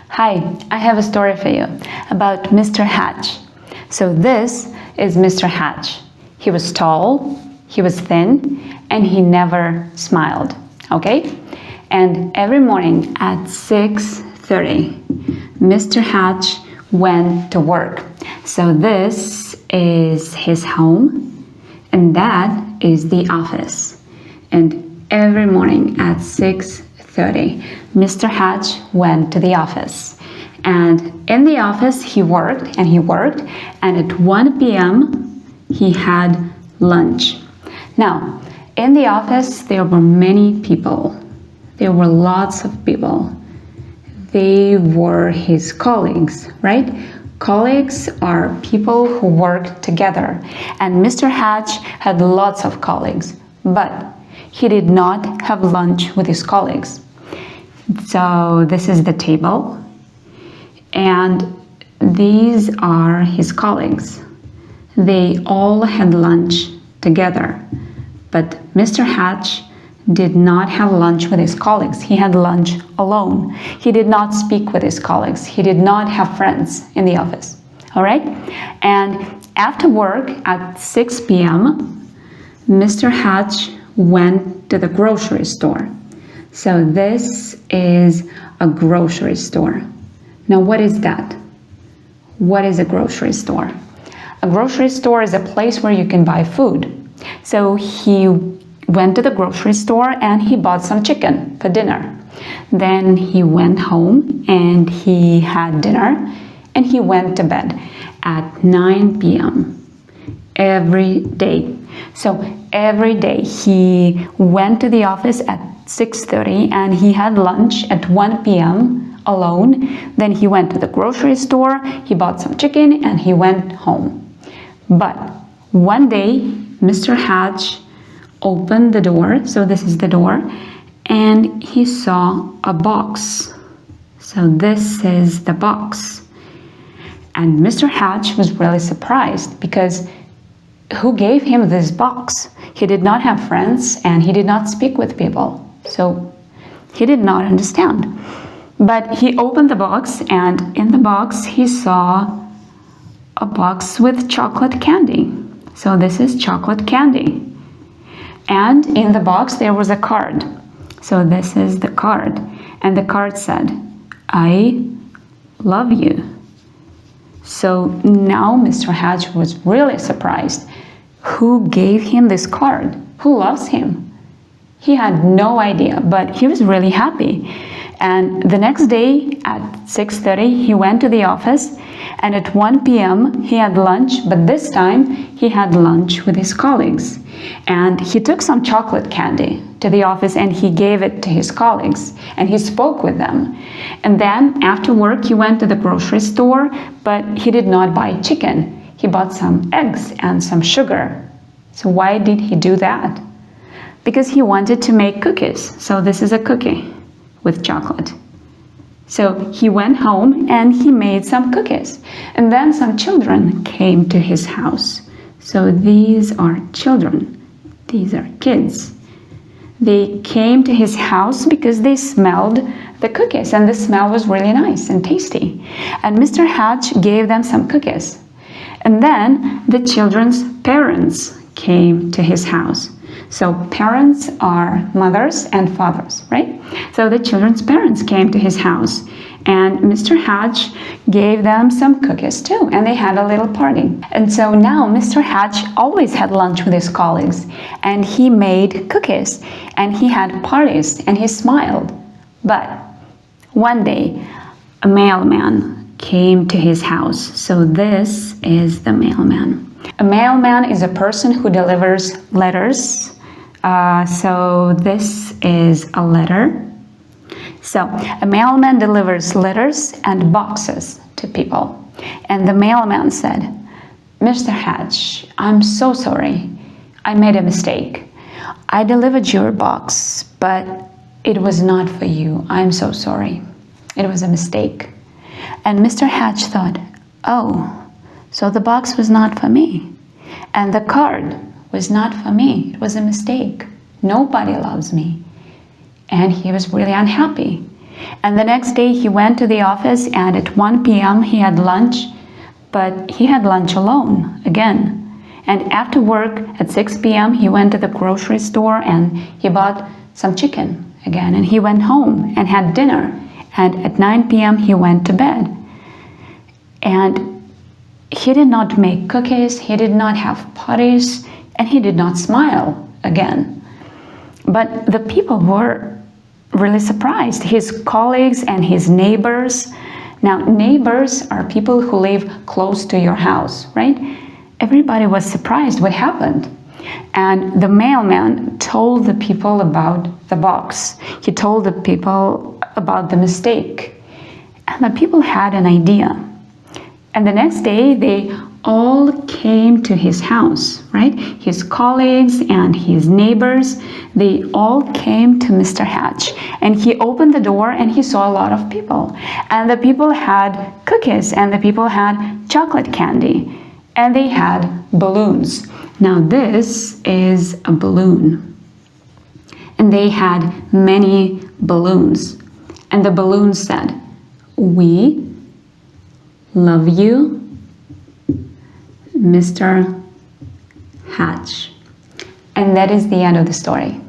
Hi, I have a story for you about Mr. Hatch. So this is Mr. Hatch. He was tall, he was thin, and he never smiled, okay? And every morning at 6:30, Mr. Hatch went to work. So this is his home, and that is the office. And every morning at 6:30, Mr. Hatch went to the office. And in the office, he worked, and at 1 p.m., he had lunch. Now, in the office, there were many people. There were lots of people. They were his colleagues, right? Colleagues are people who work together. And Mr. Hatch had lots of colleagues, but he did not have lunch with his colleagues. So this is the table, and these are his colleagues. They all had lunch together, but Mr. Hatch did not have lunch with his colleagues. He had lunch alone. He did not speak with his colleagues. He did not have friends in the office. All right? And after work at 6 p.m., Mr. Hatch went to the grocery store. So this is a grocery store. Now, what is that? What is a grocery store? A grocery store is a place where you can buy food. So he went to the grocery store and he bought some chicken for dinner. Then he went home and he had dinner and he went to bed at 9 p.m. every day. So every day he went to the office at 6:30 and he had lunch at 1 p.m. alone. Then he went to the grocery store, he bought some chicken, and he went home. But one day, Mr. Hatch opened the door, so this is the door, and he saw a box. So this is the box. And Mr. Hatch was really surprised because who gave him this box? He did not have friends and he did not speak with people. So he did not understand. But he opened the box, and in the box he saw a box with chocolate candy. So this is chocolate candy. And in the box there was a card. So this is the card. And the card said, "I love you." So now Mr. Hatch was really surprised. Who gave him this card? Who loves him? He had no idea, but he was really happy. And the next day at 6:30, he went to the office, and at 1 p.m. he had lunch, but this time he had lunch with his colleagues. And he took some chocolate candy to the office and he gave it to his colleagues, and he spoke with them. And then after work, he went to the grocery store, but he did not buy chicken. He bought some eggs and some sugar. So why did he do that? Because he wanted to make cookies. So this is a cookie with chocolate. So he went home and he made some cookies. And then some children came to his house. So these are children. These are kids. They came to his house because they smelled the cookies, and the smell was really nice and tasty. And Mr. Hatch gave them some cookies. And then the children's parents came to his house. So parents are mothers and fathers, right? So the children's parents came to his house, and Mr. Hatch gave them some cookies too, and they had a little party. And so now Mr. Hatch always had lunch with his colleagues, and he made cookies, and he had parties, and he smiled. But one day, a mailman came to his house. So this is the mailman. A mailman is a person who delivers letters. So this is a letter. So a mailman delivers letters and boxes to people. And the mailman said, "Mr. Hatch, I'm so sorry. I made a mistake. I delivered your box, but it was not for you. I'm so sorry. It was a mistake." And Mr. Hatch thought, "Oh, so the box was not for me. And the card was not for me. It was a mistake. Nobody loves me." And he was really unhappy. And the next day he went to the office, and at 1 p.m. he had lunch, but he had lunch alone again. And after work at 6 p.m. he went to the grocery store and he bought some chicken again. And he went home and had dinner. And at 9 p.m. he went to bed. And he did not make cookies, he did not have parties, and he did not smile again. But the people were really surprised, his colleagues and his neighbors. Now, neighbors are people who live close to your house, right? Everybody was surprised what happened. And the mailman told the people about the box. He told the people about the mistake. And the people had an idea. And the next day, they all came to his house, right? His colleagues and his neighbors, they all came to Mr. Hatch. And he opened the door and he saw a lot of people. And the people had cookies and the people had chocolate candy. And they had balloons. Now this is a balloon. And they had many balloons. And the balloon said, "We love you, Mr. Hatch." And that is the end of the story.